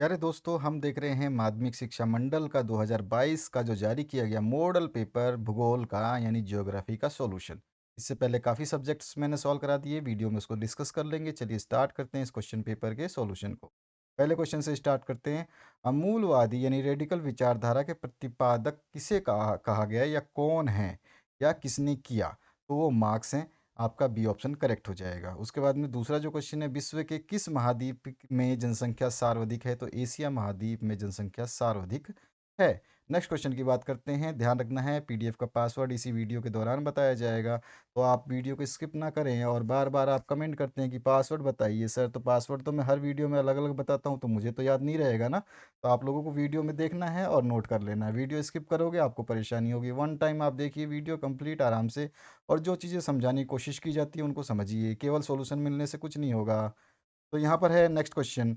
प्यारे दोस्तों, हम देख रहे हैं माध्यमिक शिक्षा मंडल का 2022 का जो जारी किया गया मॉडल पेपर भूगोल का यानी ज्योग्राफी का सॉल्यूशन। इससे पहले काफ़ी सब्जेक्ट्स मैंने सॉल्व करा दिए, वीडियो में उसको डिस्कस कर लेंगे। चलिए स्टार्ट करते हैं इस क्वेश्चन पेपर के सॉल्यूशन को। पहले क्वेश्चन से स्टार्ट करते हैं। अमूलवादी यानी रेडिकल विचारधारा के प्रतिपादक किसे कहा कहा गया या कौन है या किसने किया? तो वो मार्क्स हैं। आपका बी ऑप्शन करेक्ट हो जाएगा। उसके बाद में दूसरा जो क्वेश्चन है, विश्व के किस महाद्वीप में जनसंख्या सर्वाधिक है? तो एशिया महाद्वीप में जनसंख्या सर्वाधिक है। नेक्स्ट क्वेश्चन की बात करते हैं। ध्यान रखना है, पीडीएफ का पासवर्ड इसी वीडियो के दौरान बताया जाएगा, तो आप वीडियो को स्किप ना करें। और बार बार आप कमेंट करते हैं कि पासवर्ड बताइए सर, तो पासवर्ड तो मैं हर वीडियो में अलग अलग बताता हूँ, तो मुझे तो याद नहीं रहेगा ना। तो आप लोगों को वीडियो में देखना है और नोट कर लेना है। वीडियो स्किप करोगे आपको परेशानी होगी। वन टाइम आप देखिए वीडियो कंप्लीट आराम से, और जो चीज़ें समझाने की कोशिश की जाती है उनको समझिए। केवल सॉल्यूशन मिलने से कुछ नहीं होगा। तो यहाँ पर है नेक्स्ट क्वेश्चन।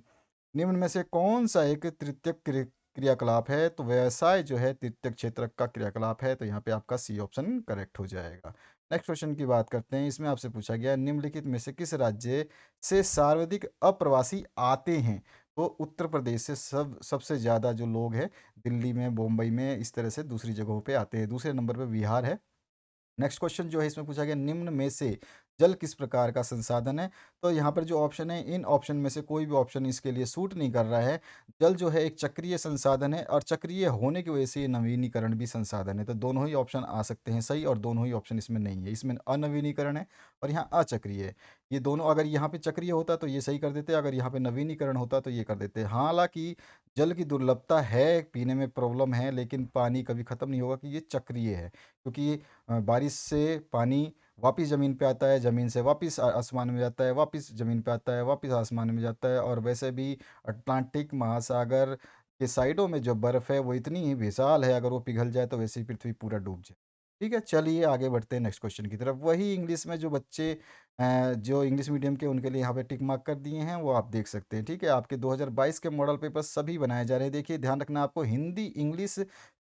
निम्न में से कौन सा एक तृतीयक क्रियाकलाप है? तो व्यवसाय जो है तृतीयक क्षेत्र का क्रियाकलाप है, तो यहाँ पे आपका सी ऑप्शन करेक्ट हो जाएगा। नेक्स्ट क्वेश्चन की बात करते हैं। इसमें आपसे पूछा गया है, निम्नलिखित में से किस राज्य से सर्वाधिक अप्रवासी आते हैं? तो उत्तर प्रदेश से सबसे ज़्यादा जो लोग हैं दिल्ली में, मुंबई में, इस तरह से दूसरी जगहों पे आते हैं। दूसरे नंबर पे बिहार है। नेक्स्ट क्वेश्चन जो है इसमें पूछा गया, निम्न में से जल किस प्रकार का संसाधन है? तो यहाँ पर जो ऑप्शन है, इन ऑप्शन में से कोई भी ऑप्शन इसके लिए सूट नहीं कर रहा है। जल जो है एक चक्रीय संसाधन है, और चक्रीय होने की वजह से ये नवीनीकरण भी संसाधन है। तो दोनों ही ऑप्शन आ सकते हैं सही, और दोनों ही ऑप्शन इसमें नहीं है। इसमें अनवीनीकरण है और यहाँ अचक्रीय है। ये दोनों, अगर यहाँ पे चक्रीय होता तो ये सही कर देते, अगर यहाँ पे नवीनीकरण होता तो ये कर देते। हालांकि जल की दुर्लभता है, पीने में प्रॉब्लम है, लेकिन पानी कभी ख़त्म नहीं होगा कि ये चक्रीय है। क्योंकि बारिश से पानी वापस ज़मीन पे आता है, ज़मीन से वापस आसमान में जाता है, वापस ज़मीन पे आता है, वापस आसमान में जाता है। और वैसे भी अटलांटिक महासागर के साइडों में जो बर्फ़ है वो इतनी ही विशाल है, अगर वो पिघल जाए तो वैसे ही पृथ्वी पूरा डूब जाए। ठीक है, चलिए आगे बढ़ते हैं नेक्स्ट क्वेश्चन की तरफ। वही इंग्लिश में जो बच्चे जो इंग्लिश मीडियम के, उनके लिए यहाँ पे टिक मार्क कर दिए हैं, वो आप देख सकते हैं। ठीक है, आपके 2022 के मॉडल पेपर सभी बनाए जा रहे हैं। देखिए ध्यान रखना, आपको Hindi, English,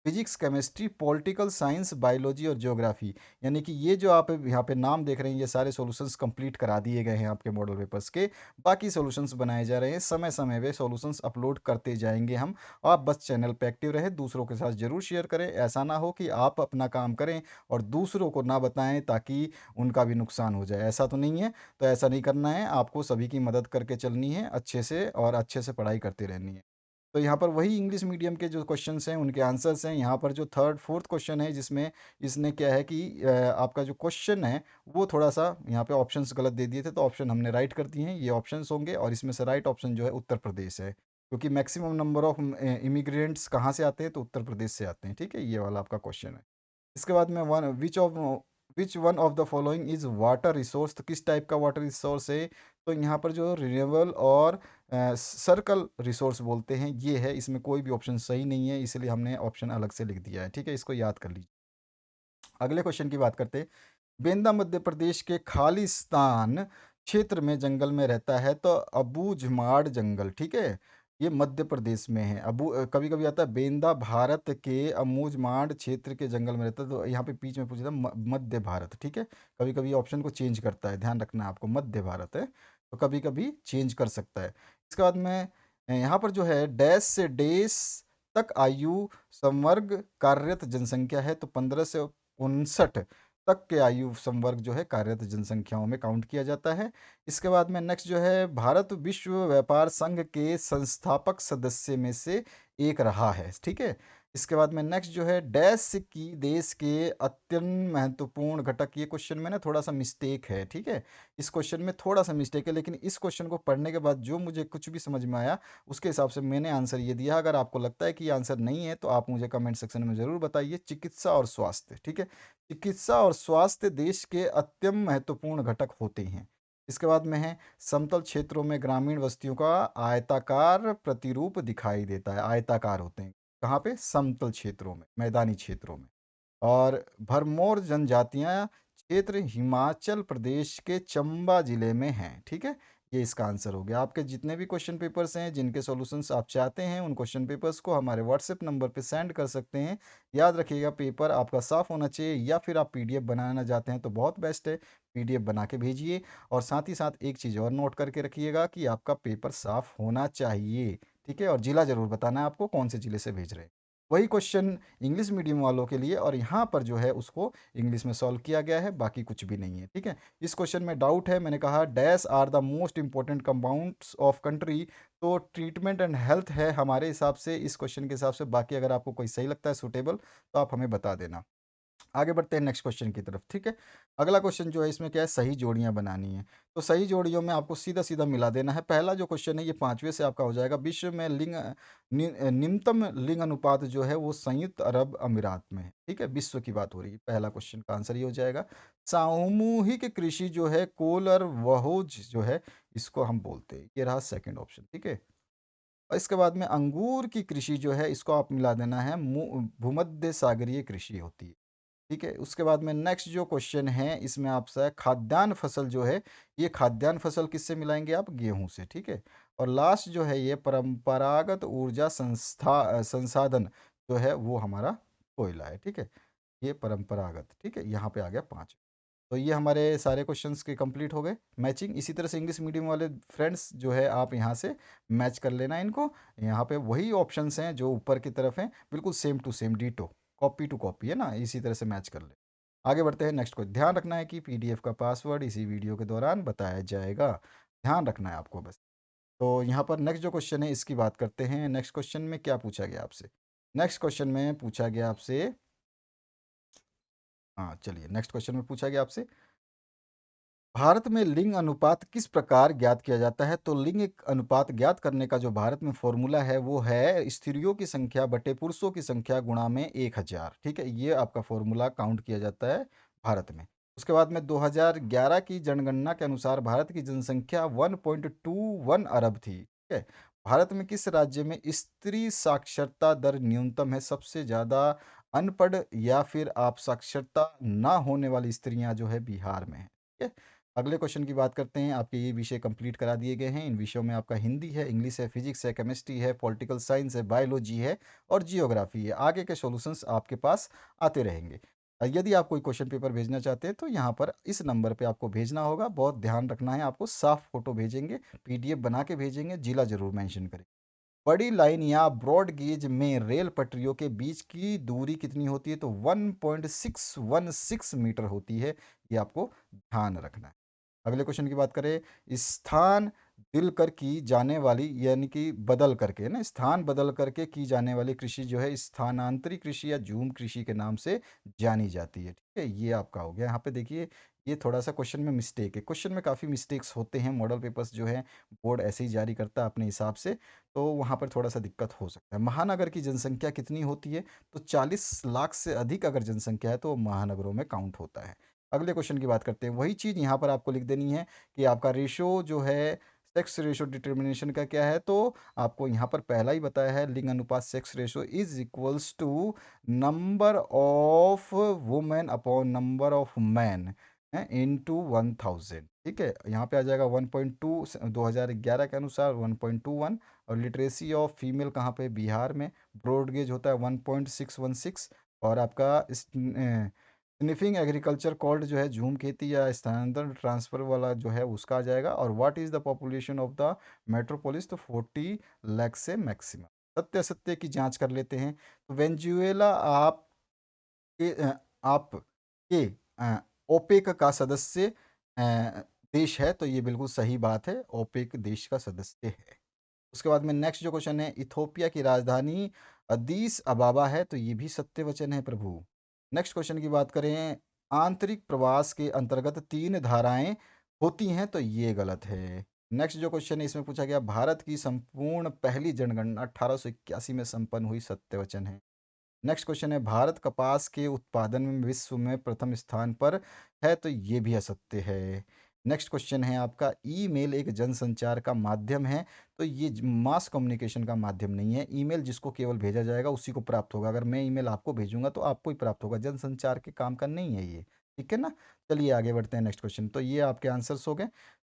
physics, chemistry, political science, biology और ज्योग्राफी, यानी कि ये जो आप यहाँ पे नाम देख रहे हैं, ये सारे सॉल्यूशंस कंप्लीट करा दिए गए हैं आपके मॉडल पेपर्स के। बाकी सॉल्यूशंस बनाए जा रहे हैं, समय समय पे सॉल्यूशंस अपलोड करते जाएंगे हम। आप बस चैनल पे एक्टिव रहें, दूसरों के साथ ज़रूर शेयर करें। ऐसा ना हो कि आप अपना काम करें और दूसरों को ना बताएं, ताकि उनका भी नुकसान हो जाए। ऐसा तो नहीं है। तो ऐसा नहीं करना है, आपको सभी की मदद करके चलनी है अच्छे से, और अच्छे से पढ़ाई करती रहनी है। तो यहाँ पर वही इंग्लिश मीडियम के जो क्वेश्चंस हैं उनके आंसर्स हैं। यहाँ पर जो थर्ड फोर्थ क्वेश्चन है, जिसमें इसने क्या है कि आपका जो क्वेश्चन है वो थोड़ा सा यहाँ पे ऑप्शंस गलत दे दिए थे, तो ऑप्शन हमने राइट कर दिए हैं। ये ऑप्शंस होंगे, और इसमें से राइट ऑप्शन जो है उत्तर प्रदेश है, क्योंकि मैक्सिमम नंबर ऑफ इमिग्रेंट्स कहाँ से आते हैं? तो उत्तर प्रदेश से आते हैं। ठीक है, ये वाला आपका क्वेश्चन है। इसके बाद में one which one of the following is water resource? तो किस टाइप का वाटर रिसोर्स है? तो यहाँ पर जो रिन्यूएबल और सर्कल रिसोर्स बोलते हैं ये है। इसमें कोई भी ऑप्शन सही नहीं है, इसलिए हमने ऑप्शन अलग से लिख दिया है। ठीक है, इसको याद कर लीजिए। अगले क्वेश्चन की बात करते हैं। बेंदा मध्य प्रदेश के खालिस्तान क्षेत्र में जंगल में रहता है, तो अबूझमाड़ जंगल, ठीक है, ये मध्य प्रदेश में है। कभी कभी आता है बेंदा भारत के अबूझमाड़ क्षेत्र के जंगल में रहता है, तो यहाँ पे बीच में पूछा था मध्य भारत। ठीक है, कभी कभी ऑप्शन को चेंज करता है, ध्यान रखना है आपको। मध्य भारत है तो कभी कभी चेंज कर सकता है। इसके बाद में यहाँ पर जो है डैश से डैश तक आयु संवर्ग कार्यरत जनसंख्या है, तो 15 से 59 तक के आयु संवर्ग जो है कार्यरत जनसंख्याओं में काउंट किया जाता है। इसके बाद में नेक्स्ट जो है, भारत विश्व व्यापार संघ के संस्थापक सदस्य में से एक रहा है। ठीक है, इसके बाद में नेक्स्ट जो है, डैश की देश के अत्यंत महत्वपूर्ण घटक। ये क्वेश्चन में ना थोड़ा सा मिस्टेक है। ठीक है, इस क्वेश्चन में थोड़ा सा मिस्टेक है, लेकिन इस क्वेश्चन को पढ़ने के बाद जो मुझे कुछ भी समझ में आया उसके हिसाब से मैंने आंसर ये दिया। अगर आपको लगता है कि ये आंसर नहीं है तो आप मुझे कमेंट सेक्शन में ज़रूर बताइए। चिकित्सा और स्वास्थ्य, ठीक है, चिकित्सा और स्वास्थ्य देश के अत्यंत महत्वपूर्ण घटक होते हैं। इसके बाद में है, समतल क्षेत्रों में ग्रामीण बस्तियों का आयताकार प्रतिरूप दिखाई देता है। आयताकार होते हैं कहाँ पे? समतल क्षेत्रों में, मैदानी क्षेत्रों में। और भरमौर जनजातियां क्षेत्र हिमाचल प्रदेश के चंबा जिले में हैं। ठीक है, ये इसका आंसर हो गया। आपके जितने भी क्वेश्चन पेपर्स हैं जिनके सॉल्यूशंस आप चाहते हैं, उन क्वेश्चन पेपर्स को हमारे व्हाट्सएप नंबर पे सेंड कर सकते हैं। याद रखिएगा, पेपर आपका साफ होना चाहिए, या फिर आप पीडीएफ बनाना चाहते हैं तो बहुत बेस्ट है, पीडीएफ बना के भेजिए। और साथ ही साथ एक चीज़ और नोट करके रखिएगा कि आपका पेपर साफ होना चाहिए। ठीक है? और ज़िला ज़रूर बताना है आपको कौन से ज़िले से भेज रहे हैं। वही क्वेश्चन इंग्लिश मीडियम वालों के लिए और यहाँ पर जो है उसको इंग्लिश में सॉल्व किया गया है, बाकी कुछ भी नहीं है, ठीक है? इस क्वेश्चन में डाउट है, मैंने कहा dash are the most important compounds of country, तो ट्रीटमेंट एंड हेल्थ है हमारे हिसाब से इस क्वेश्चन के हिसाब से। बाकी अगर आपको कोई सही लगता है सूटेबल तो आप हमें बता देना। आगे बढ़ते हैं नेक्स्ट क्वेश्चन की तरफ, ठीक है? अगला क्वेश्चन जो है इसमें क्या है, सही जोड़ियां बनानी है। तो सही जोड़ियों में आपको सीधा सीधा मिला देना है। पहला जो क्वेश्चन है ये 5वें से आपका हो जाएगा। विश्व में निम्नतम लिंग अनुपात जो है वो संयुक्त अरब अमीरात में है, ठीक है? विश्व की बात हो रही है। पहला क्वेश्चन का आंसर ये हो जाएगा। सामूहिक कृषि जो है कोल और वहोज जो है इसको हम बोलते हैं, ये रहा सेकंड ऑप्शन, ठीक है? और इसके बाद में अंगूर की कृषि जो है इसको आप मिला देना है, भूमध्य सागरीय कृषि होती है, ठीक है? उसके बाद में नेक्स्ट जो क्वेश्चन है इसमें आपसे खाद्यान्न फसल जो है, ये खाद्यान्न फसल किससे मिलाएंगे आप? गेहूं से, ठीक है? और लास्ट जो है ये परंपरागत ऊर्जा संसाधन जो है वो हमारा कोयला है, ठीक है? ये परंपरागत, ठीक है? यहाँ पे आ गया 5। तो ये हमारे सारे क्वेश्चंस के कंप्लीट हो गए मैचिंग। इसी तरह से इंग्लिश मीडियम वाले फ्रेंड्स जो है आप यहाँ से मैच कर लेना इनको। यहाँ पे वही ऑप्शंस हैं जो ऊपर की तरफ हैं, बिल्कुल same to same ditto, copy to copy है ना, इसी तरह से मैच कर ले। आगे बढ़ते हैं नेक्स्ट को। ध्यान रखना है कि पीडीएफ का पासवर्ड इसी वीडियो के दौरान बताया जाएगा, ध्यान रखना है आपको बस। तो यहाँ पर नेक्स्ट जो क्वेश्चन है इसकी बात करते हैं। नेक्स्ट क्वेश्चन में क्या पूछा गया आपसे? नेक्स्ट क्वेश्चन में पूछा गया आपसे, हाँ चलिए नेक्स्ट क्वेश्चन में पूछा गया आपसे, भारत में लिंग अनुपात किस प्रकार ज्ञात किया जाता है? तो लिंग अनुपात ज्ञात करने का जो भारत में फॉर्मूला है वो है स्त्रियों की संख्या बटे पुरुषों की संख्या गुणा में 1000, ठीक है? ये आपका फॉर्मूला काउंट किया जाता है भारत में। उसके बाद में 2011 की जनगणना के अनुसार भारत की जनसंख्या 1.21 अरब थी, ठीक है? भारत में किस राज्य में स्त्री साक्षरता दर न्यूनतम है? सबसे ज़्यादा अनपढ़ या फिर आप साक्षरता ना होने वाली स्त्रियां जो है बिहार में है, ठीक है? अगले क्वेश्चन की बात करते हैं। आपके ये विषय कंप्लीट करा दिए गए हैं। इन विषयों में आपका हिंदी है, इंग्लिश है, फिजिक्स है, केमिस्ट्री है, पॉलिटिकल साइंस है, बायोलॉजी है और जियोग्राफी है। आगे के सॉल्यूशंस आपके पास आते रहेंगे। यदि आप कोई क्वेश्चन पेपर भेजना चाहते हैं तो यहाँ पर इस नंबर पे आपको भेजना होगा। बहुत ध्यान रखना है, आपको साफ फोटो भेजेंगे, पीडीएफ बना के भेजेंगे, जिला जरूर मेंशन करें। बड़ी लाइन या ब्रॉड गेज में रेल पटरियों के बीच की दूरी कितनी होती है? तो 1.616 मीटर होती है, ये आपको ध्यान रखना है। अगले क्वेश्चन की बात करें, स्थान दिल कर की जाने वाली यानी कि बदल करके ना, स्थान बदल करके की जाने वाली कृषि जो है स्थानांतरी कृषि या झूम कृषि के नाम से जानी जाती है, ठीक है? ये आपका हो गया। यहाँ पे देखिए ये थोड़ा सा क्वेश्चन में मिस्टेक है, क्वेश्चन में काफ़ी मिस्टेक्स होते हैं, मॉडल पेपर्स जो है बोर्ड ऐसे ही जारी करता है अपने हिसाब से, तो वहाँ पर थोड़ा सा दिक्कत हो सकता है। महानगर की जनसंख्या कितनी होती है? तो 40 लाख से अधिक अगर जनसंख्या है तो वो महानगरों में काउंट होता है। अगले क्वेश्चन की बात करते हैं। वही चीज़ यहाँ पर आपको लिख देनी है कि आपका रेशो जो है सेक्स रेशो डिटर्मिनेशन का क्या है, तो आपको यहाँ पर पहला ही बताया है लिंग अनुपात sex ratio is equals to number of women upon number of man into 1000, ठीक है? यहाँ पे आ जाएगा 1.2, 2011 के अनुसार 1.21। और लिटरेसी ऑफ फीमेल कहाँ पे? बिहार में। ब्रॉड गेज होता है 1.616। और आपका स्निफिंग एग्रीकल्चर कॉल्ड जो है झूम खेती या स्थानांतरण ट्रांसफर वाला जो है उसका आ जाएगा। और what is the population of the metropolis? तो 40 लाख से मैक्सिमम। सत्य असत्य की जांच कर लेते हैं। तो वेंजुएला आपके ओपेक का सदस्य देश है, तो ये बिल्कुल सही बात है, ओपेक देश का सदस्य है। उसके बाद में नेक्स्ट जो क्वेश्चन है, इथोपिया की राजधानी अदीस अबाबा है, तो ये भी सत्य वचन है प्रभु। नेक्स्ट क्वेश्चन की बात करें, आंतरिक प्रवास के अंतर्गत 3 धाराएं होती हैं, तो ये गलत है। नेक्स्ट जो क्वेश्चन है इसमें पूछा गया, भारत की संपूर्ण पहली जनगणना 1881 में संपन्न हुई, सत्य वचन है। नेक्स्ट क्वेश्चन है, भारत कपास के उत्पादन में विश्व में प्रथम स्थान पर है, तो ये भी असत्य है। नेक्स्ट क्वेश्चन है आपका, ईमेल एक जनसंचार का माध्यम है, तो ये मास कम्युनिकेशन का माध्यम नहीं है। ईमेल जिसको केवल भेजा जाएगा उसी को प्राप्त होगा। अगर मैं ईमेल आपको भेजूंगा तो आपको ही प्राप्त होगा, जनसंचार के काम का नहीं है ये, ठीक है ना? चलिए आगे बढ़ते हैं नेक्स्ट क्वेश्चन। तो ये आपके आंसर्स हो गए।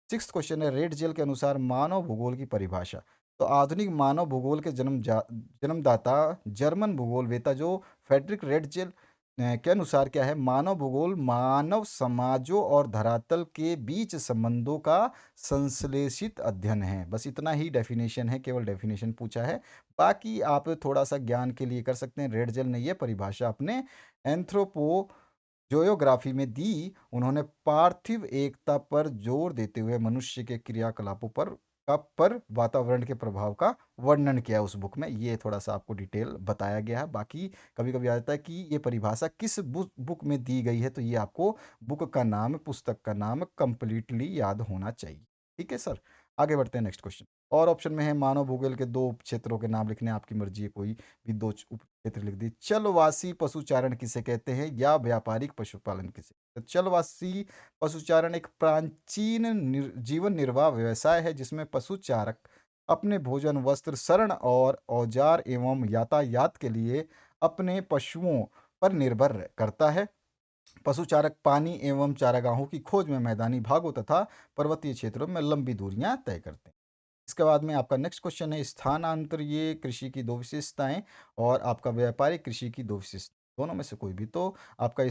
सिक्स क्वेश्चन है, रेड जेल के अनुसार मानव भूगोल की परिभाषा। तो आधुनिक मानव भूगोल के जन्मदाता जर्मन भूगोलवेता जो फ्रेडरिक रेडजेल के अनुसार क्या है, मानव भूगोल मानव समाजों और धरातल के बीच संबंधों का संश्लेषित अध्ययन है। बस इतना ही डेफिनेशन है, केवल डेफिनेशन पूछा है। बाकी आप थोड़ा सा ज्ञान के लिए कर सकते हैं। रेड जेल ने यह परिभाषा अपने एंथ्रोपो ज्योग्राफी में दी। उन्होंने पार्थिव एकता पर जोर देते हुए मनुष्य के क्रियाकलापों पर वातावरण के प्रभाव का वर्णन किया उस बुक में। ये थोड़ा सा आपको डिटेल बताया गया है। बाकी कभी कभी आ जाता है कि ये परिभाषा किस बुक में दी गई है, तो ये आपको बुक का नाम, पुस्तक का नाम कंप्लीटली याद होना चाहिए। ठीक है सर, आगे बढ़ते हैं नेक्स्ट क्वेश्चन। और ऑप्शन में है मानव भूगोल के दो उप क्षेत्रों के नाम लिखने हैं, आपकी मर्जी है, कोई भी दो उप क्षेत्र लिख दी। चलवासी पशुचारण किसे कहते हैं या व्यापारिक पशुपालन किसे? तो चलवासी पशुचारण एक प्राचीन जीवन निर्वाह व्यवसाय है जिसमें पशुचारक अपने भोजन, वस्त्र, शरण और औजार एवं यातायात के लिए अपने पशुओं पर निर्भर करता है। पशुचारक पानी एवं चारागाहों की खोज में मैदानी भागों तथा पर्वतीय क्षेत्रों में लंबी दूरियां तय करते हैं। इसके बाद में आपका नेक्स्ट क्वेश्चन है स्थानांतरीय कृषि की दो विशेषताएं और आपका व्यापारिक कृषि की दो विशेषताएं, दोनों में से कोई भी। तो आपका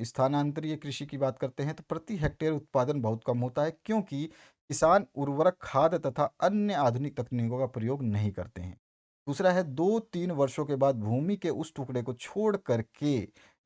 स्थानांतरीय कृषि की बात करते हैं तो प्रति हेक्टेयर उत्पादन बहुत कम होता है क्योंकि किसान उर्वरक, खाद तथा अन्य आधुनिक तकनीकों का प्रयोग नहीं करते हैं। दूसरा है 2-3 वर्षों के बाद भूमि के उस टुकड़े को छोड़ करके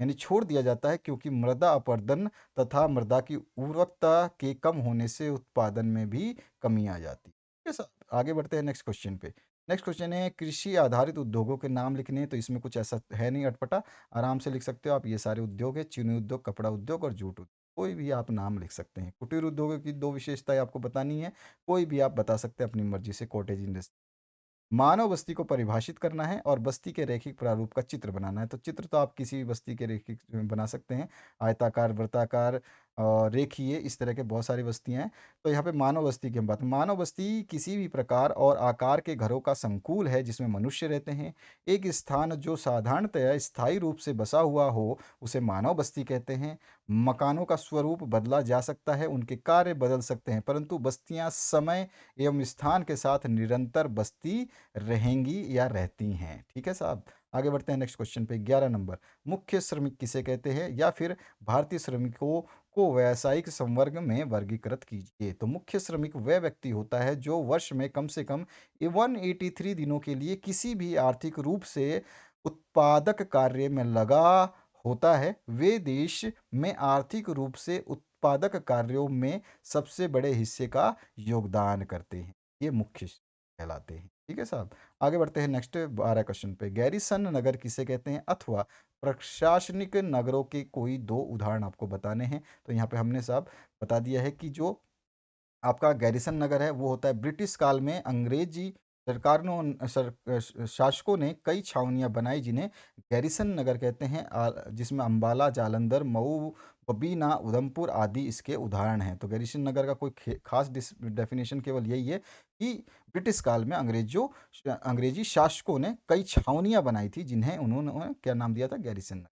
यानी छोड़ दिया जाता है क्योंकि मृदा अपरदन तथा मृदा की उर्वरकता के कम होने से उत्पादन में भी कमी आ जाती है। ठीक है सर, आगे बढ़ते हैं नेक्स्ट क्वेश्चन पे। नेक्स्ट क्वेश्चन है कृषि आधारित उद्योगों के नाम लिखने हैं, तो इसमें कुछ ऐसा है नहीं अटपटा, आराम से लिख सकते हो आप। ये सारे उद्योग है, चीनी उद्योग, कपड़ा उद्योग और जूट उद्योग, कोई भी आप नाम लिख सकते हैं। कुटीर उद्योगों की दो विशेषताएं आपको बतानी है, कोई भी आप बता सकते हैं अपनी मर्जी से। कॉटेज इंडस्ट्री, मानव बस्ती को परिभाषित करना है और बस्ती के रैखिक प्रारूप का चित्र बनाना है। तो चित्र तो आप किसी भी बस्ती के रैखिक बना सकते हैं, आयताकार, वृत्ताकार और रेखीय, इस तरह के बहुत सारी बस्तियां हैं। तो यहाँ पे मानव बस्ती की हम बात, मानव बस्ती किसी भी प्रकार और आकार के घरों का संकुल है जिसमें मनुष्य रहते हैं। एक स्थान जो साधारणतया स्थायी रूप से बसा हुआ हो उसे मानव बस्ती कहते हैं। मकानों का स्वरूप बदला जा सकता है, उनके कार्य बदल सकते हैं, परंतु बस्तियां समय एवं स्थान के साथ निरंतर बस्ती रहेंगी या रहती हैं। ठीक है साहब, आगे बढ़ते हैं नेक्स्ट क्वेश्चन पे। 11 नंबर, मुख्य श्रमिक किसे कहते हैं या फिर भारतीय श्रमिकों को व्यावसायिक संवर्ग में वर्गीकृत कीजिए। तो मुख्य श्रमिक वह व्यक्ति होता है जो वर्ष में कम से कम 183 दिनों के लिए किसी भी आर्थिक रूप से उत्पादक कार्य में लगा होता है। वे देश में आर्थिक रूप से उत्पादक कार्यों में सबसे बड़े हिस्से का योगदान करते हैं। ये मुख्य कहलाते हैं। ठीक है साहब, आगे बढ़ते हैं नेक्स्ट 12 क्वेश्चन पे। गैरिसन नगर किसे कहते हैं अथवा प्रशासनिक नगरों के कोई दो उदाहरण आपको बताने हैं। तो यहाँ पे हमने साहब बता दिया है कि जो आपका गैरिसन नगर है वो होता है ब्रिटिश काल में अंग्रेजी सरकार ने शासकों ने कई छावनियां बनाई जिन्हें गैरिसन नगर कहते हैं, जिसमें अंबाला, जालंधर, मऊ, बबीना, उधमपुर आदि इसके उदाहरण हैं। तो गैरिसन नगर का कोई खास डेफिनेशन केवल यही है कि ब्रिटिश काल में अंग्रेजी शासकों ने कई छावनियां बनाई थी जिन्हें उन्होंने क्या नाम दिया था, गैरिसन।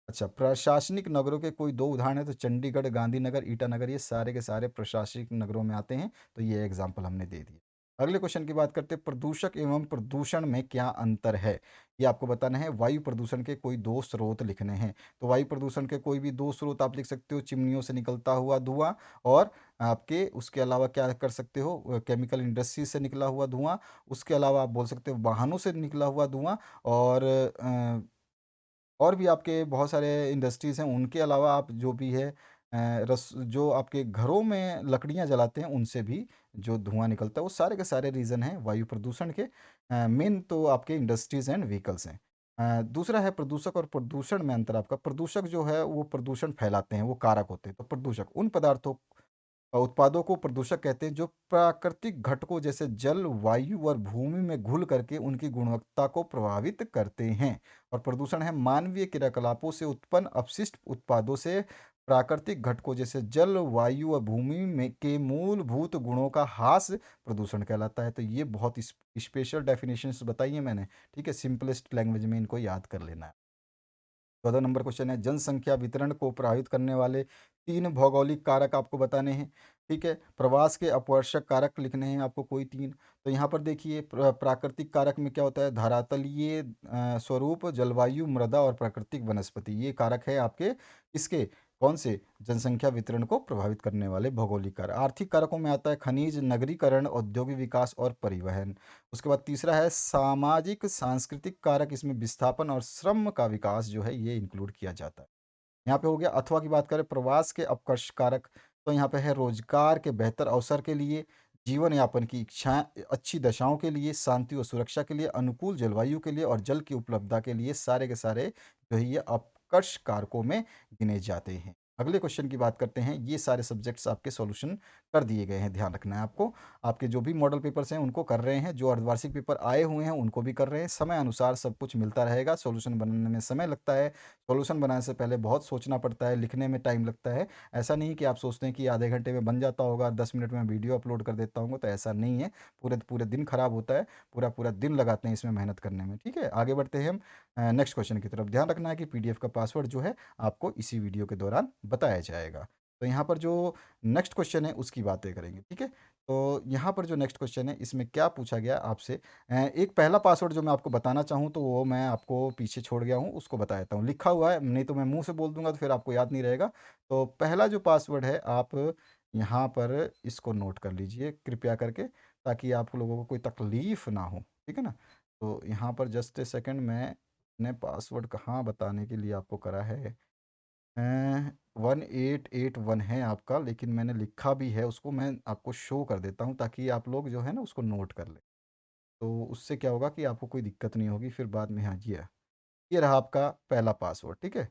अच्छा, प्रशासनिक नगरों के कोई दो उदाहरण हैं तो चंडीगढ़, गांधीनगर, ईटानगर, ये सारे के सारे प्रशासनिक नगरों में आते हैं। तो ये एग्जाम्पल हमने दे दिए। अगले क्वेश्चन की बात करते हैं, प्रदूषक एवं प्रदूषण में क्या अंतर है। ये आपको बताना है। वायु प्रदूषण के कोई दो स्रोत लिखने हैं। तो वायु प्रदूषण के कोई भी दो स्रोत आप लिख सकते हो, चिमनियों से निकलता हुआ धुआं और आपके उसके अलावा क्या कर सकते हो, केमिकल इंडस्ट्री से निकला हुआ धुआं। उसके अलावा आप बोल सकते हो वाहनों से निकला हुआ धुआं और भी आपके बहुत सारे इंडस्ट्रीज़ हैं। उनके अलावा आप जो भी है जो आपके घरों में लकड़ियाँ जलाते हैं उनसे भी जो धुआँ निकलता है, वो सारे के सारे रीज़न हैं वायु प्रदूषण के। मेन तो आपके इंडस्ट्रीज़ एंड व्हीकल्स हैं। दूसरा है प्रदूषक और प्रदूषण में अंतर। आपका प्रदूषक जो है वो प्रदूषण फैलाते हैं, वो कारक होते हैं। तो प्रदूषक उन पदार्थों उत्पादों को प्रदूषक कहते हैं जो प्राकृतिक घटकों जैसे जल, वायु और भूमि में घुल करके उनकी गुणवत्ता को प्रभावित करते हैं। और प्रदूषण है मानवीय क्रियाकलापों से उत्पन्न अपशिष्ट उत्पादों से प्राकृतिक घटकों जैसे जल, वायु और भूमि में के मूलभूत गुणों का ह्रास प्रदूषण कहलाता है। तो ये बहुत स्पेशल डेफिनेशंस बताइए मैंने। ठीक है, सिंपलेस्ट लैंग्वेज में इनको याद कर लेना है। 14 नंबर क्वेश्चन है, जनसंख्या वितरण को प्रभावित करने वाले 3 भौगोलिक कारक आपको बताने हैं, ठीक है? प्रवास के अपवर्षक कारक लिखने हैं आपको कोई 3। तो यहाँ पर देखिए प्राकृतिक कारक में क्या होता है, धरातलीय स्वरूप, जलवायु, मृदा और प्राकृतिक वनस्पति, ये कारक है आपके किसके, कौन से, जनसंख्या वितरण को प्रभावित करने वाले भौगोलिक कारक। आर्थिक कारकों में आता है खनिज, नगरीकरण, औद्योगिक विकास और परिवहन। उसके बाद तीसरा है सामाजिक सांस्कृतिक कारक, इसमें विस्थापन और श्रम का विकास जो है ये इंक्लूड किया जाता है। यहाँ पे हो गया। अथवा की बात करें, प्रवास के अपकर्ष कारक, तो यहाँ पे है रोजगार के बेहतर अवसर के लिए, जीवन यापन की इच्छाएं, अच्छी दशाओं के लिए, शांति और सुरक्षा के लिए, अनुकूल जलवायु के लिए और जल की उपलब्धता के लिए, सारे के सारे जो है ये अपकर्ष कारकों में गिने जाते हैं। अगले क्वेश्चन की बात करते हैं। ये सारे सब्जेक्ट्स आपके सॉल्यूशन कर दिए गए हैं, ध्यान रखना है आपको। आपके जो भी मॉडल पेपर्स हैं उनको कर रहे हैं, जो अर्धवार्षिक पेपर आए हुए हैं उनको भी कर रहे हैं। समय अनुसार सब कुछ मिलता रहेगा। सॉल्यूशन बनाने में समय लगता है, सॉल्यूशन बनाने से पहले बहुत सोचना पड़ता है, लिखने में टाइम लगता है। ऐसा नहीं कि आप सोचते हैं कि आधे घंटे में बन जाता होगा, 10 मिनट में वीडियो अपलोड कर देता हूँ, तो ऐसा नहीं है। पूरे पूरे दिन खराब होता है, पूरा पूरा दिन लगाते हैं इसमें मेहनत करने में, ठीक है। आगे बढ़ते हैं हम नेक्स्ट क्वेश्चन की तरफ। ध्यान रखना है कि पीडीएफ का पासवर्ड जो है आपको इसी वीडियो के दौरान बताया जाएगा। तो यहाँ पर जो नेक्स्ट क्वेश्चन है उसकी बातें करेंगे, ठीक है। तो यहाँ पर जो नेक्स्ट क्वेश्चन है इसमें क्या पूछा गया आपसे, एक पहला पासवर्ड जो मैं आपको बताना चाहूँ तो वो मैं आपको पीछे छोड़ गया हूँ, उसको बता देता हूँ। लिखा हुआ है, नहीं तो मैं मुंह से बोल दूंगा तो फिर आपको याद नहीं रहेगा। तो पहला जो पासवर्ड है आप यहाँ पर इसको नोट कर लीजिए कृपया करके, ताकि आप लोगों को कोई तकलीफ ना हो, ठीक है ना। तो यहाँ पर जस्ट ए सेकेंड, मैंने पासवर्ड कहाँ बताने के लिए आपको करा है, 1881 है आपका, लेकिन मैंने लिखा भी है उसको, मैं आपको शो कर देता हूँ ताकि आप लोग जो है ना उसको नोट कर लें। तो उससे क्या होगा कि आपको कोई दिक्कत नहीं होगी फिर बाद में। हाँ जी, ये रहा आपका पहला पासवर्ड, ठीक है,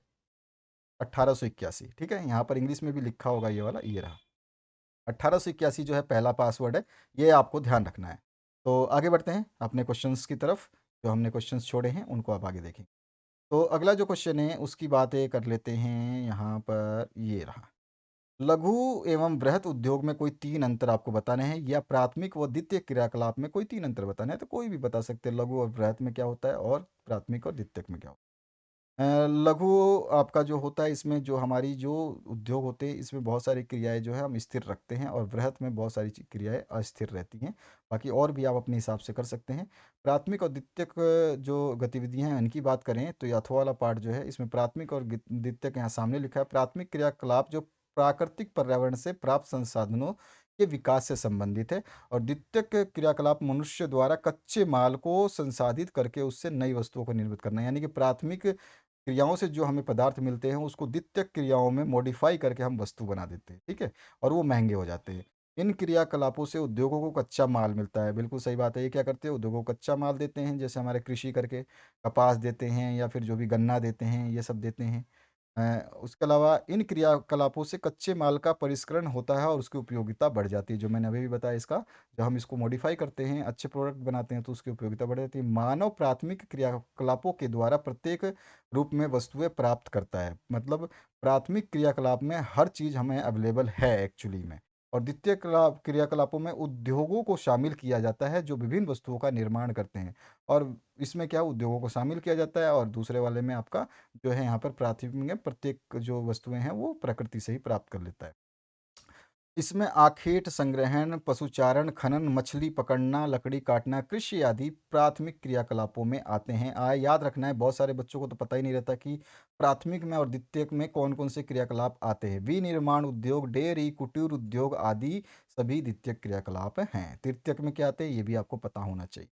1881, ठीक है। यहाँ पर इंग्लिश में भी लिखा होगा ये वाला, ये रहा 1881 जो है पहला पासवर्ड है, ये आपको ध्यान रखना है। तो आगे बढ़ते हैं अपने क्वेश्चंस की तरफ। जो हमने क्वेश्चंस छोड़े हैं उनको आप आगे देखें। तो अगला जो क्वेश्चन है उसकी बातें कर लेते हैं। यहाँ पर ये रहा, लघु एवं बृहत उद्योग में कोई 3 अंतर आपको बताने हैं, या प्राथमिक व द्वितीय क्रियाकलाप में कोई 3 अंतर बताने हैं। तो कोई भी बता सकते हैं, लघु और बृहत में क्या होता है और प्राथमिक और द्वितीयक में क्या होता है। लघु आपका जो होता है, इसमें जो हमारी जो उद्योग होते हैं इसमें बहुत सारी क्रियाएं जो है हम स्थिर रखते हैं, और बृहत में बहुत सारी क्रियाएं अस्थिर रहती हैं। बाकी और भी आप अपने हिसाब से कर सकते हैं। प्राथमिक और द्वितीयक जो गतिविधियां हैं इनकी बात करें तो ये अथवा वाला पार्ट जो है इसमें प्राथमिक और द्वितीयक यहाँ सामने लिखा है। प्राथमिक क्रियाकलाप जो प्राकृतिक पर्यावरण से प्राप्त संसाधनों के विकास से संबंधित है, और द्वितीयक क्रियाकलाप मनुष्य द्वारा कच्चे माल को संसाधित करके उससे नई वस्तुओं को निर्मित करना है। यानी कि प्राथमिक क्रियाओं से जो हमें पदार्थ मिलते हैं उसको द्वितीयक क्रियाओं में मॉडिफाई करके हम वस्तु बना देते हैं, ठीक है, और वो महंगे हो जाते हैं। इन क्रियाकलापों से उद्योगों को कच्चा माल मिलता है, बिल्कुल सही बात है। ये क्या करते हैं, उद्योगों को कच्चा माल देते हैं, जैसे हमारे कृषि करके कपास देते हैं या फिर जो भी गन्ना देते हैं, ये सब देते हैं। उसके अलावा इन क्रियाकलापों से कच्चे माल का परिष्करण होता है और उसकी उपयोगिता बढ़ जाती है, जो मैंने अभी भी बताया इसका। जब हम इसको मॉडिफाई करते हैं, अच्छे प्रोडक्ट बनाते हैं, तो उसकी उपयोगिता बढ़ जाती है। मानव प्राथमिक क्रियाकलापों के द्वारा प्रत्येक रूप में वस्तुएं प्राप्त करता है, मतलब प्राथमिक क्रियाकलाप में हर चीज़ हमें अवेलेबल है एक्चुअली में। और द्वितीय क्रियाकलापों में उद्योगों को शामिल किया जाता है जो विभिन्न वस्तुओं का निर्माण करते हैं, और इसमें क्या उद्योगों को शामिल किया जाता है, और दूसरे वाले में आपका जो है यहाँ पर प्राथमिक में प्रत्येक जो वस्तुएं हैं वो प्रकृति से ही प्राप्त कर लेता है। इसमें आखेट संग्रहण, पशुचारण, खनन, मछली पकड़ना, लकड़ी काटना, कृषि आदि प्राथमिक क्रियाकलापों में आते हैं। याद रखना है, बहुत सारे बच्चों को तो पता ही नहीं रहता कि प्राथमिक में और द्वितीयक में कौन कौन से क्रियाकलाप आते हैं। विनिर्माण उद्योग, डेयरी, कुटीर उद्योग आदि सभी द्वितीयक क्रियाकलाप हैं। तृतीयक में क्या आते हैं ये भी आपको पता होना चाहिए।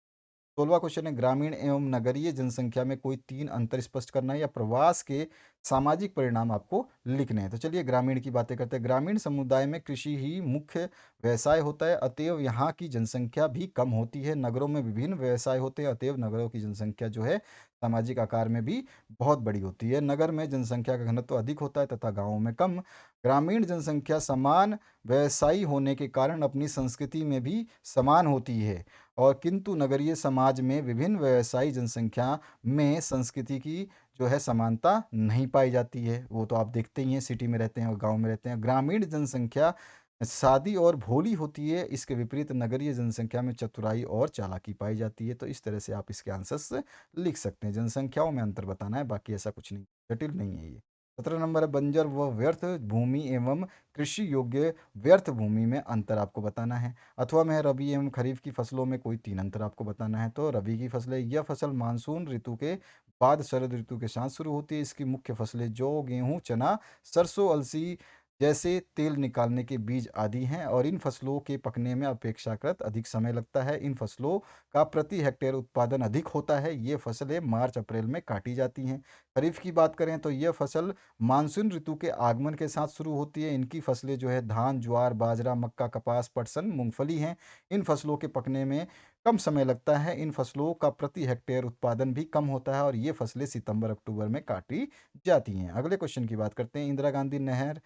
16वां क्वेश्चन है, ग्रामीण एवं नगरीय जनसंख्या में कोई 3 अंतर स्पष्ट करना है, या प्रवास के सामाजिक परिणाम आपको लिखने हैं। तो चलिए ग्रामीण की बातें करते हैं। ग्रामीण समुदाय में कृषि ही मुख्य व्यवसाय होता है, अतएव यहाँ की जनसंख्या भी कम होती है। नगरों में विभिन्न व्यवसाय होते हैं, अतएव नगरों की जनसंख्या जो है सामाजिक आकार में भी बहुत बड़ी होती है। नगर में जनसंख्या का घनत्व अधिक होता है तथा गाँवों में कम। ग्रामीण जनसंख्या समान व्यवसायी होने के कारण अपनी संस्कृति में भी समान होती है, और किंतु नगरीय समाज में विभिन्न व्यवसायी जनसंख्या में संस्कृति की जो है समानता नहीं पाई जाती है। वो तो आप देखते ही हैं, सिटी में रहते हैं और गांव में रहते हैं। ग्रामीण जनसंख्या सादी और भोली होती है, इसके विपरीत नगरीय जनसंख्या में चतुराई और चालाकी पाई जाती है। तो इस तरह से आप इसके आंसर्स लिख सकते हैं। जनसंख्याओं में अंतर बताना है, बाकी ऐसा कुछ नहीं, जटिल नहीं है ये। 17 नंबर है, बंजर व व्यर्थ भूमि एवं कृषि योग्य व्यर्थ भूमि में अंतर आपको बताना है। अथवा में रबी एवं खरीफ की फसलों में कोई 3 अंतर आपको बताना है। तो रबी की फसलें, यह फसल मानसून ऋतु के बाद शरद ऋतु के साथ शुरू होती है। इसकी मुख्य फसलें जौ, गेहूँ, चना, सरसों, अलसी जैसे तेल निकालने के बीज आदि हैं, और इन फसलों के पकने में अपेक्षाकृत अधिक समय लगता है। इन फसलों का प्रति हेक्टेयर उत्पादन अधिक होता है। ये फसलें मार्च अप्रैल में काटी जाती हैं। खरीफ की बात करें तो यह फसल मानसून ऋतु के आगमन के साथ शुरू होती है। इनकी फसलें जो है धान, ज्वार, बाजरा, मक्का, कपास, पटसन, मूंगफली हैं। इन फसलों के पकने में कम समय लगता है। इन फसलों का प्रति हेक्टेयर उत्पादन भी कम होता है, और ये फसलें सितंबर अक्टूबर में काटी जाती हैं। अगले क्वेश्चन की बात करते हैं, इंदिरा गांधी नहर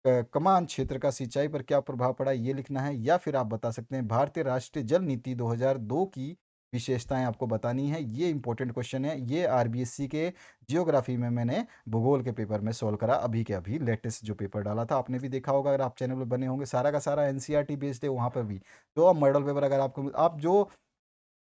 कमान क्षेत्र का सिंचाई पर क्या प्रभाव पड़ा, ये लिखना है। या फिर आप बता सकते हैं भारतीय राष्ट्रीय जल नीति 2002 की विशेषताएं आपको बतानी है। ये इंपॉर्टेंट क्वेश्चन है, ये आरबीएससी के जियोग्राफी में मैंने भूगोल के पेपर में सॉल्व करा, अभी के अभी लेटेस्ट जो पेपर डाला था, आपने भी देखा होगा अगर आप चैनल पर बने होंगे। सारा का सारा एनसीईआरटी बेस्ड है, वहाँ पर भी तो मॉडल पेपर अगर आपको, आप जो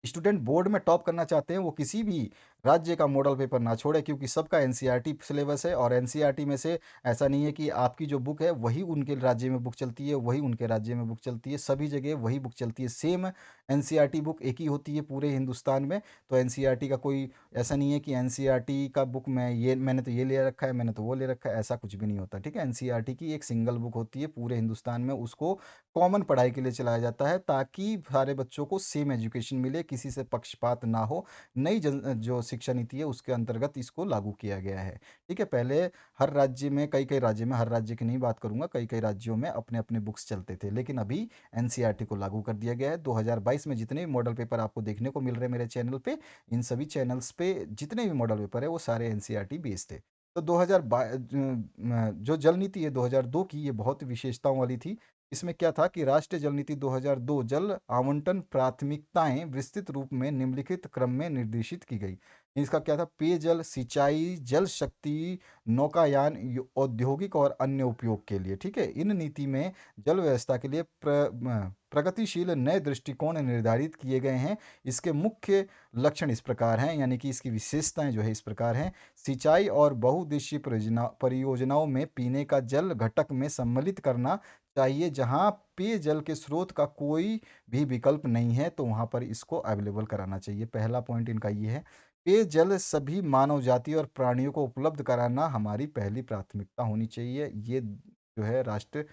स्टूडेंट बोर्ड में टॉप करना चाहते हैं वो किसी भी राज्य का मॉडल पेपर ना छोड़े, क्योंकि सबका एनसीईआरटी सिलेबस है। और एनसीईआरटी में से ऐसा नहीं है कि आपकी जो बुक है वही उनके राज्य में बुक चलती है, वही उनके राज्य में बुक चलती है, सभी जगह वही बुक चलती है। सेम एनसीईआरटी बुक एक ही होती है पूरे हिंदुस्तान में। तो एनसीईआरटी का कोई ऐसा नहीं है कि एनसीईआरटी का बुक में ये मैंने तो ये ले रखा है, मैंने तो वो ले रखा है, ऐसा कुछ भी नहीं होता। ठीक है, एनसीईआरटी की एक सिंगल बुक होती है पूरे हिंदुस्तान में, उसको कॉमन पढ़ाई के लिए चलाया जाता है, ताकि सारे बच्चों को सेम एजुकेशन मिले, किसी से पक्षपात ना हो। नई जो शिक्षा नीति है उसके अंतर्गत इसको लागू किया गया है। ठीक है, पहले हर राज्य में, कई कई राज्य में, हर राज्य की नहीं बात करूंगा, कई कई राज्यों में अपने अपने बुक्स चलते थे, लेकिन अभी एनसीईआरटी को लागू कर दिया गया है। 2022 में जितने भी मॉडल पेपर आपको देखने को मिल रहे हैं मेरे चैनल पे, इन सभी चैनल्स पे जितने भी मॉडल पेपर है वो सारे एनसीईआरटी बेस्ड है। तो 2022 जो जल नीति है 2002 की, ये बहुत विशेषताओं वाली थी। इसमें क्या था कि राष्ट्रीय जल नीति 2002 जल आवंटन प्राथमिकताएं विस्तृत रूप में निम्नलिखित क्रम में निर्देशित की गई। इसका क्या था, पेयजल, सिंचाई, जल शक्ति, नौकायान, औद्योगिक और अन्य उपयोग के लिए। ठीक है, इन नीति में जल व्यवस्था के लिए प्रगतिशील नए दृष्टिकोण निर्धारित किए गए हैं। इसके मुख्य लक्षण इस प्रकार हैं, यानी कि इसकी विशेषताएं जो है इस प्रकार हैं। सिंचाई और बहुउद्देशीय परियोजनाओं में पीने का जल घटक में सम्मिलित करना चाहिए। जहाँ पेयजल के स्रोत का कोई भी विकल्प नहीं है तो वहाँ पर इसको अवेलेबल कराना चाहिए। पहला पॉइंट इनका ये है, पेयजल सभी मानव जाति और प्राणियों को उपलब्ध कराना हमारी पहली प्राथमिकता होनी चाहिए। ये जो है राष्ट्र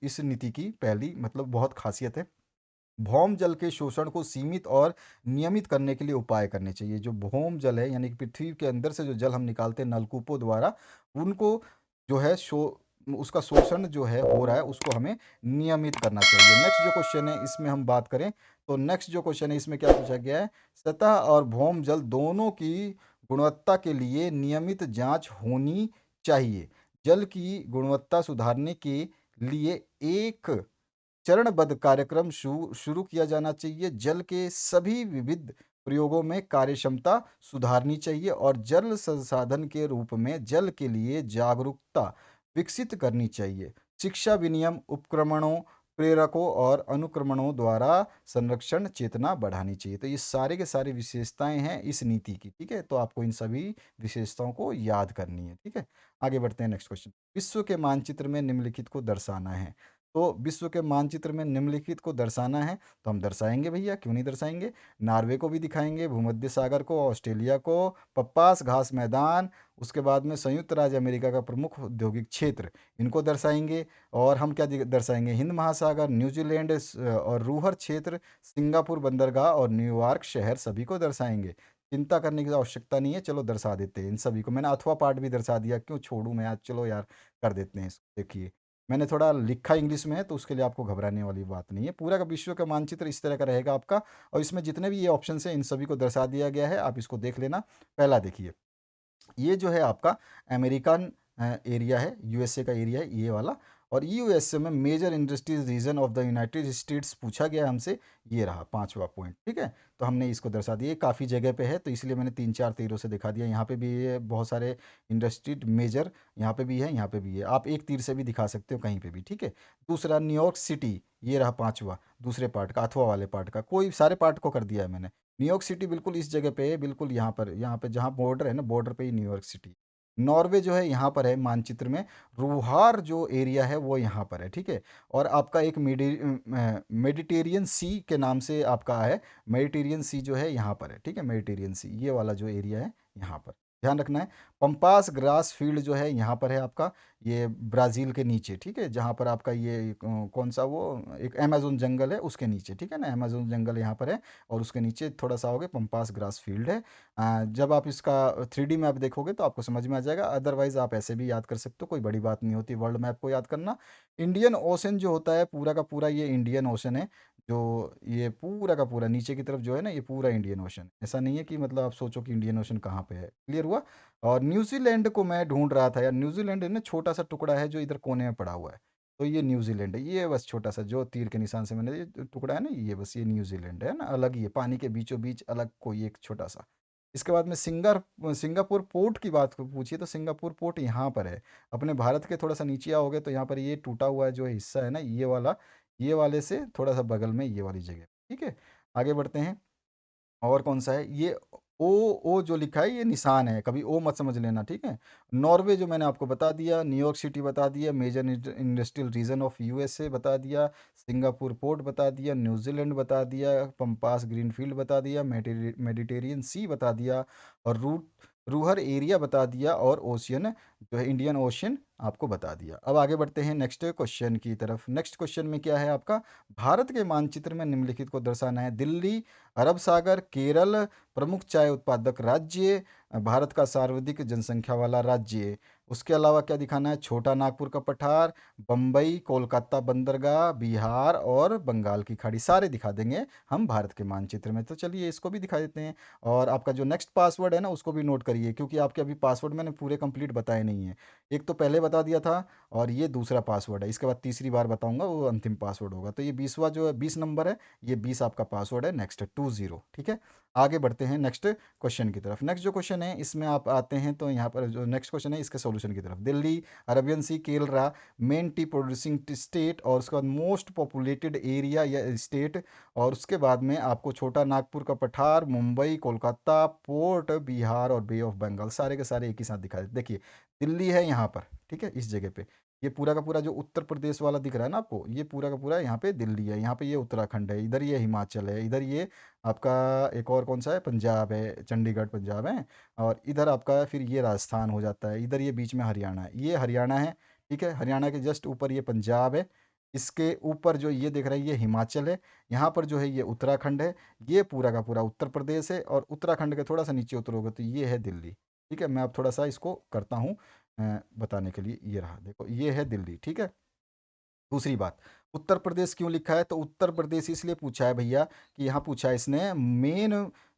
इस नीति की पहली मतलब बहुत खासियत है। भौम जल के शोषण को सीमित और नियमित करने के लिए उपाय करने चाहिए। जो भौम जल है, यानी कि पृथ्वी के अंदर से जो जल हम निकालते हैं नलकूपों द्वारा, उनको जो है उसका शोषण जो है हो रहा है, उसको हमें नियमित करना चाहिए। नेक्स्ट जो क्वेश्चन है इसमें हम बात करें तो नेक्स्ट जो क्वेश्चन है इसमें क्या पूछा गया है, सतह और भौम जल दोनों की गुणवत्ता के लिए नियमित जांच होनी चाहिए। जल की गुणवत्ता सुधारने के लिए एक चरणबद्ध कार्यक्रम शुरू किया जाना चाहिए। जल के सभी विविध प्रयोगों में कार्यक्षमता सुधारनी चाहिए, और जल संसाधन के रूप में जल के लिए जागरूकता विकसित करनी चाहिए। शिक्षा विनियम उपक्रमणों, प्रेरकों और अनुक्रमणों द्वारा संरक्षण चेतना बढ़ानी चाहिए। तो ये सारे के सारी विशेषताएं हैं इस नीति की। ठीक है, तो आपको इन सभी विशेषताओं को याद करनी है। ठीक है, आगे बढ़ते हैं। नेक्स्ट क्वेश्चन, विश्व के मानचित्र में निम्नलिखित को दर्शाना है। तो विश्व के मानचित्र में निम्नलिखित को दर्शाना है, तो हम दर्शाएंगे भैया, क्यों नहीं दर्शाएंगे। नॉर्वे को भी दिखाएंगे, भूमध्य सागर को, ऑस्ट्रेलिया को, पप्पास घास मैदान, उसके बाद में संयुक्त राज्य अमेरिका का प्रमुख औद्योगिक क्षेत्र, इनको दर्शाएंगे। और हम क्या दर्शाएंगे, हिंद महासागर, न्यूजीलैंड और रूहर क्षेत्र, सिंगापुर बंदरगाह और न्यूयॉर्क शहर, सभी को दर्शाएंगे। चिंता करने की आवश्यकता नहीं है, चलो दर्शा देते हैं इन सभी को। मैंने अथवा पार्ट भी दर्शा दिया, क्यों छोड़ूं मैं आज, चलो यार कर देते हैं इसको। देखिए मैंने थोड़ा लिखा इंग्लिश में है, तो उसके लिए आपको घबराने वाली बात नहीं है। पूरा का विश्व का मानचित्र इस तरह का रहेगा आपका, और इसमें जितने भी ये ऑप्शन हैं इन सभी को दर्शा दिया गया है, आप इसको देख लेना। पहला देखिए, ये जो है आपका अमेरिकन एरिया है, यूएसए का एरिया है ये वाला। और यूएसए में major industries region of the United States पूछा गया हमसे, ये रहा पांचवा पॉइंट। ठीक है, तो हमने इसको दर्शा दिया, ये काफ़ी जगह पे है तो इसलिए मैंने 3 4 तीरों से दिखा दिया। यहाँ पे भी ये बहुत सारे इंडस्ट्रीज मेजर, यहाँ पे भी है, यहाँ पे भी है, आप एक तीर से भी दिखा सकते हो कहीं पे भी। ठीक है, दूसरा न्यूयॉर्क सिटी, ये रहा पांचवा, दूसरे पार्ट का अथवा वाले पार्ट का, कोई सारे पार्ट को कर दिया है मैंने। न्यूयॉर्क सिटी बिल्कुल इस जगह पे है, बिल्कुल यहाँ पे जहाँ बॉर्डर है ना, बॉर्डर पे ही न्यूयॉर्क सिटी। नॉर्वे जो है यहाँ पर है मानचित्र में, रूहार जो एरिया है वो यहाँ पर है। ठीक है, और आपका एक मेडिटेरियन सी के नाम से आपका है, मेडिटेरियन सी जो है यहाँ पर है। ठीक है, मेडिटेरियन सी ये वाला जो एरिया है यहाँ पर ध्यान रखना है। पंपास ग्रास फील्ड जो है यहाँ पर है आपका, ये ब्राज़ील के नीचे। ठीक है, जहाँ पर आपका ये कौन सा वो एक अमेज़न जंगल है उसके नीचे। ठीक है ना, अमेज़न जंगल यहाँ पर है और उसके नीचे थोड़ा सा आओगे पंपास ग्रास फील्ड है। जब आप इसका 3D मैप देखोगे तो आपको समझ में आ जाएगा, अदरवाइज़ आप ऐसे भी याद कर सकते हो, कोई बड़ी बात नहीं होती वर्ल्ड मैप को याद करना। इंडियन ओशन जो होता है पूरा का पूरा, ये इंडियन ओशन है, जो ये पूरा का पूरा नीचे की तरफ जो है ना, ये पूरा इंडियन ओशन। ऐसा नहीं है कि मतलब आप सोचो कि इंडियन ओशन कहाँ पे है, क्लियर हुआ। और न्यूजीलैंड को मैं ढूंढ रहा था यार, न्यूजीलैंड है ना, छोटा सा टुकड़ा है जो इधर कोने में पड़ा हुआ है, तो ये न्यूजीलैंड है, ये बस छोटा सा जो तीर के निशान से मैंने ये टुकड़ा है ना, ये बस ये न्यूजीलैंड है ना, अलग ही है, पानी के बीचों बीच अलग कोई एक छोटा सा। इसके बाद में सिंगापुर पोर्ट की बात पूछिए तो सिंगापुर पोर्ट यहाँ पर है, अपने भारत के थोड़ा सा नीचे आओगे तो यहाँ पर ये टूटा हुआ है जो हिस्सा है ना, ये वाला, ये वाले से थोड़ा सा बगल में ये वाली जगह। ठीक है, आगे बढ़ते हैं। और कौन सा है ये, ओ, ओ जो लिखा है ये निशान है, कभी ओ मत समझ लेना। ठीक है, नॉर्वे जो मैंने आपको बता दिया, न्यूयॉर्क सिटी बता दिया, major industrial region of USA बता दिया, सिंगापुर पोर्ट बता दिया, न्यूजीलैंड बता दिया, पंपास ग्रीनफील्ड बता दिया, मेडिटेरियन सी बता दिया, और रूहर एरिया बता दिया, और ओशियन जो है इंडियन ओशियन आपको बता दिया। अब आगे बढ़ते हैं नेक्स्ट क्वेश्चन की तरफ। नेक्स्ट क्वेश्चन में क्या है आपका, भारत के मानचित्र में निम्नलिखित को दर्शाना है। दिल्ली, अरब सागर, केरल प्रमुख चाय उत्पादक राज्य, भारत का सर्वाधिक जनसंख्या वाला राज्य। उसके अलावा क्या दिखाना है, छोटा नागपुर का पठार, बम्बई, कोलकाता बंदरगाह, बिहार और बंगाल की खाड़ी, सारे दिखा देंगे हम भारत के मानचित्र में। तो चलिए इसको भी दिखा देते हैं। और आपका जो नेक्स्ट पासवर्ड है ना उसको भी नोट करिए, क्योंकि आपके अभी पासवर्ड मैंने पूरे कंप्लीट बताए नहीं है। एक तो पहले बता दिया था और ये दूसरा पासवर्ड है, इसके बाद तीसरी बार बताऊंगा, वो अंतिम पासवर्ड होगा। तो ये 20वां जो है 20 नंबर है, ये 20 आपका पासवर्ड है, नेक्स्ट 20। ठीक है, आगे बढ़ते हैं नेक्स्ट क्वेश्चन की तरफ। नेक्स्ट जो क्वेश्चन है इसमें आप आते हैं तो यहाँ पर जो नेक्स्ट क्वेश्चन है इसके सॉल्यूशन की तरफ। Delhi, Arabian Sea, Kerala main tea producing state, और उसके बाद मोस्ट पॉपुलेटेड एरिया या स्टेट, और उसके बाद में आपको छोटा नागपुर का पठार, मुंबई, कोलकाता पोर्ट, बिहार और बे ऑफ बंगाल, सारे के सारे एक ही साथ दिखा देते। देखिए दिल्ली है यहाँ पर, ठीक है, इस जगह पे, ये पूरा का पूरा जो उत्तर प्रदेश वाला दिख रहा है ना आपको, ये पूरा का पूरा यहाँ पे दिल्ली है, यहाँ पे ये उत्तराखंड है, इधर ये हिमाचल है, इधर ये आपका एक और कौन सा है, पंजाब है, चंडीगढ़ पंजाब है, और इधर आपका फिर ये राजस्थान हो जाता है, इधर ये बीच में हरियाणा है, ये हरियाणा है। ठीक है, हरियाणा के जस्ट ऊपर ये पंजाब है, इसके ऊपर जो ये दिख रहा है ये हिमाचल है, यहाँ पर जो है ये उत्तराखंड है, ये पूरा का पूरा उत्तर प्रदेश है, और उत्तराखंड के थोड़ा सा नीचे उतरोगे तो ये है दिल्ली। ठीक है, मैं अब थोड़ा सा इसको करता हूँ बताने के लिए, ये रहा देखो, ये है दिल्ली। ठीक है, दूसरी बात, उत्तर प्रदेश क्यों लिखा है, तो उत्तर प्रदेश इसलिए पूछा है भैया कि यहाँ पूछा है इसने main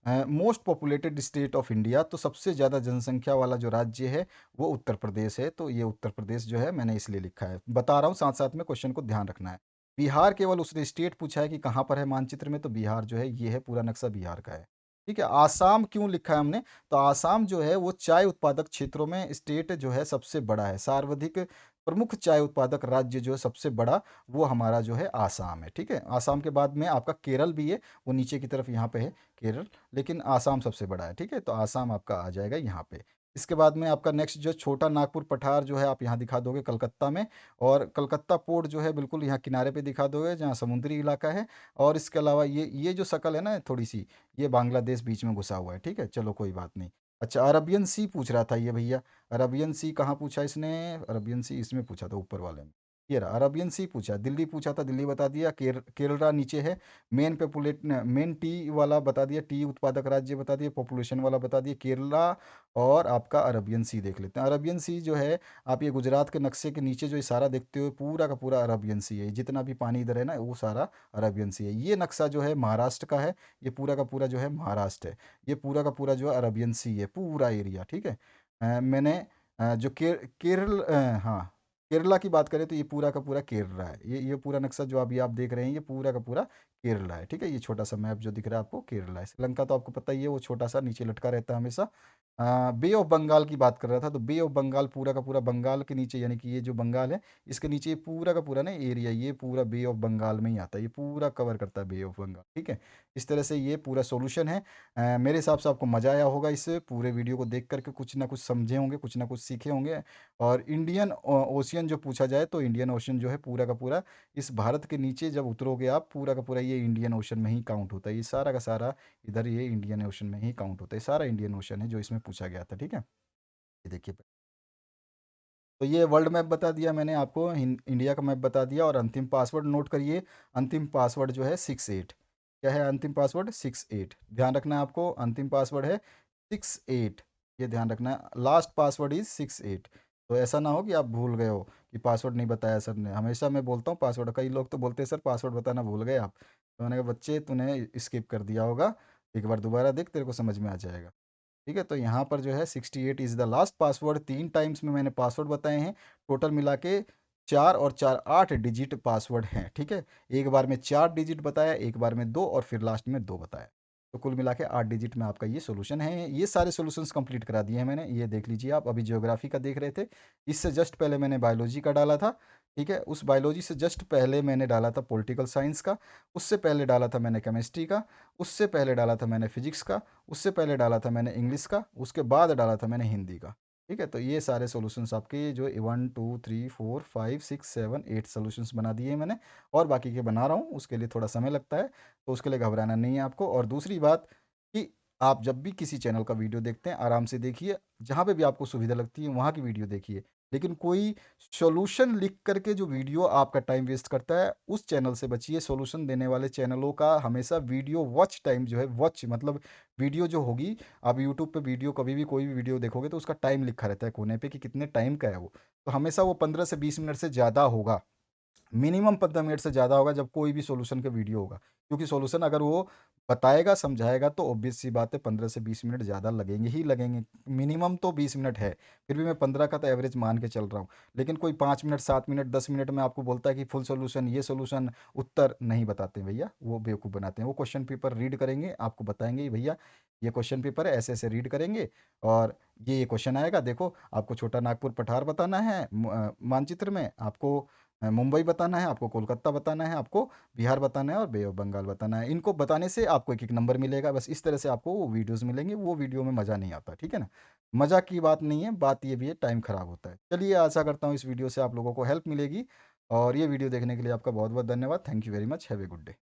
most populated state of India, तो सबसे ज़्यादा जनसंख्या वाला जो राज्य है वो उत्तर प्रदेश है, तो ये उत्तर प्रदेश जो है मैंने इसलिए लिखा है, बता रहा हूँ साथ साथ में, क्वेश्चन को ध्यान रखना है। बिहार केवल उसने स्टेट पूछा है कि कहाँ पर है मानचित्र में, तो बिहार जो है ये है, पूरा नक्शा बिहार का है। ठीक है, आसाम क्यों लिखा है हमने, तो आसाम जो है वो चाय उत्पादक क्षेत्रों में स्टेट जो है सबसे बड़ा है, सर्वाधिक प्रमुख चाय उत्पादक राज्य जो है सबसे बड़ा, वो हमारा जो है आसाम है। ठीक है, आसाम के बाद में आपका केरल भी है, वो नीचे की तरफ यहाँ पे है केरल, लेकिन आसाम सबसे बड़ा है। ठीक है, तो आसाम आपका आ जाएगा यहाँ पे। इसके बाद में आपका नेक्स्ट जो छोटा नागपुर पठार जो है आप यहाँ दिखा दोगे कलकत्ता में, और कलकत्ता पोर्ट जो है बिल्कुल यहाँ किनारे पे दिखा दोगे जहाँ समुद्री इलाका है। और इसके अलावा ये जो शकल है ना थोड़ी सी, ये बांग्लादेश बीच में घुसा हुआ है। ठीक है, चलो कोई बात नहीं। अच्छा, अरबियन सी पूछ रहा था ये भैया, अरबियन सी कहाँ पूछा इसने, अरबियन सी इसमें पूछा था ऊपर वाले में, ये रहा अरबियन सी पूछा, दिल्ली पूछा था, दिल्ली बता दिया, केरला नीचे है, मेन टी वाला बता दिया, टी उत्पादक राज्य बता दिया, पॉपुलेशन वाला बता दिया केरला, और आपका अरबियन सी देख लेते हैं। अरबियन सी जो है, आप ये गुजरात के नक्शे के नीचे जो इशारा देखते हो पूरा का पूरा अरबियन सी है, जितना भी पानी इधर है ना वो सारा अरबियन सी है। ये नक्शा जो है महाराष्ट्र का है, ये पूरा का पूरा जो है महाराष्ट्र है, ये पूरा का पूरा जो है अरबियन सी है पूरा एरिया। ठीक है, मैंने जो केरल हाँ केरला की बात करें तो ये पूरा का पूरा केरला है। ये पूरा नक्शा जो अभी आप देख रहे हैं, ये पूरा का पूरा केरला है, ठीक है? ये छोटा-सा मैप जो दिख रहा है आपको, केरला है। श्रीलंका तो आपको पता ही है, वो छोटा-सा नीचे लटका रहता है हमेशा। बे ऑफ बंगाल की बात कर रहा था, तो बे ऑफ बंगाल पूरा का पूरा बंगाल के नीचे, यानी कि ये जो बंगाल है, इसके नीचे ये पूरा का पूरा ना एरिया, ये पूरा बे ऑफ बंगाल में ही आता है। ये पूरा कवर करता है बे ऑफ बंगाल, ठीक है? इस तरह से ये पूरा सॉल्यूशन है। मेरे हिसाब से आपको मज़ा आया होगा इस पूरे वीडियो को देख कर के, कुछ ना कुछ समझे होंगे, कुछ ना कुछ सीखे होंगे। और इंडियन ओशियन जो पूछा जाए, तो इंडियन ओशन जो है पूरा का पूरा इस भारत के नीचे जब उतरोगे आप, पूरा का पूरा ये इंडियन ओशन में ही काउंट होता है। ये सारा का सारा इधर ये इंडियन ओशन में ही काउंट होता है। सारा इंडियन ओशन है जो इसमें पूछा गया था, ठीक है? ये देखिए, तो ये वर्ल्ड मैप बता दिया मैंने आपको, इंडिया का मैप बता दिया, और अंतिम पासवर्ड नोट करिए। अंतिम पासवर्ड जो है 68। क्या है अंतिम पासवर्ड? 68। ध्यान रखना है आपको, अंतिम पासवर्ड है 68। ये ध्यान रखना है, लास्ट पासवर्ड इज 68। तो ऐसा ना हो कि आप भूल गए हो कि पासवर्ड नहीं बताया सर ने। हमेशा मैं बोलता हूँ पासवर्ड, कई लोग तो बोलते हैं सर पासवर्ड बताना भूल गए आप। तो मैंने कहा बच्चे तूने स्किप कर दिया होगा, एक बार दोबारा देख, तेरे को समझ में आ जाएगा। ठीक है, तो यहाँ पर जो है 68 is the last password. 3 times में मैंने पासवर्ड बताए हैं। टोटल मिला के 4 और 4 8 डिजिट पासवर्ड हैं, ठीक है? एक बार में 4 डिजिट बताया, एक बार में 2, और फिर लास्ट में 2 बताया। तो कुल मिला के 8 डिजिट में आपका ये सोल्यूशन है। ये सारे सोल्यूशंस कंप्लीट करा दिए हैं मैंने, ये देख लीजिए आप। अभी ज्योग्राफी का देख रहे थे, इससे जस्ट पहले मैंने बायोलॉजी का डाला था, ठीक है? उस बायोलॉजी से जस्ट पहले मैंने डाला था पॉलिटिकल साइंस का, उससे पहले डाला था मैंने केमिस्ट्री का, उससे पहले डाला था मैंने फिजिक्स का, उससे पहले डाला था मैंने इंग्लिश का, उसके बाद डाला था मैंने हिंदी का, ठीक है? तो ये सारे सॉल्यूशंस आपके जो 1 2 3 4 5 6 7 8 सॉल्यूशंस बना दिए मैंने, और बाकी के बना रहा हूँ। उसके लिए थोड़ा समय लगता है, तो उसके लिए घबराना नहीं है आपको। और दूसरी बात कि आप जब भी किसी चैनल का वीडियो देखते हैं, आराम से देखिए, जहाँ पे भी आपको सुविधा लगती है वहाँ की वीडियो देखिए। लेकिन कोई सॉल्यूशन लिख करके जो वीडियो आपका टाइम वेस्ट करता है, उस चैनल से बचिए। सॉल्यूशन देने वाले चैनलों का हमेशा वीडियो वॉच टाइम जो है, वॉच मतलब वीडियो जो होगी, आप यूट्यूब पे वीडियो कभी भी कोई भी वीडियो देखोगे तो उसका टाइम लिखा रहता है कोने पे कि कितने टाइम का है वो। तो हमेशा वो 15 से 20 मिनट से ज़्यादा होगा, मिनिमम 15 मिनट से ज़्यादा होगा जब कोई भी सॉल्यूशन का वीडियो होगा। क्योंकि सॉल्यूशन अगर वो बताएगा, समझाएगा, तो ऑब्वियस सी बात है 15 से 20 मिनट ज़्यादा लगेंगे ही लगेंगे। मिनिमम तो 20 मिनट है, फिर भी मैं 15 का तो एवरेज मान के चल रहा हूँ। लेकिन कोई 5 मिनट, 7 मिनट, 10 मिनट में आपको बोलता है कि फुल सॉल्यूशन, ये सॉल्यूशन, उत्तर नहीं बताते भैया, वो बेवकूफ़ बनाते हैं। वो क्वेश्चन पेपर रीड करेंगे, आपको बताएंगे भैया ये क्वेश्चन पेपर है, ऐसे ऐसे रीड करेंगे, और ये क्वेश्चन आएगा, देखो आपको छोटा नागपुर पठार बताना है मानचित्र में, आपको मुंबई बताना है, आपको कोलकाता बताना है, आपको बिहार बताना है, और बे ऑफ बंगाल बताना है। इनको बताने से आपको एक एक नंबर मिलेगा, बस इस तरह से आपको वो वीडियोस मिलेंगे। वो वीडियो में मज़ा नहीं आता, ठीक है ना? मज़ा की बात नहीं है, बात ये भी है टाइम ख़राब होता है। चलिए, आशा करता हूँ इस वीडियो से आप लोगों को हेल्प मिलेगी, और ये वीडियो देखने के लिए आपका बहुत बहुत धन्यवाद। Thank you very much, have a good day.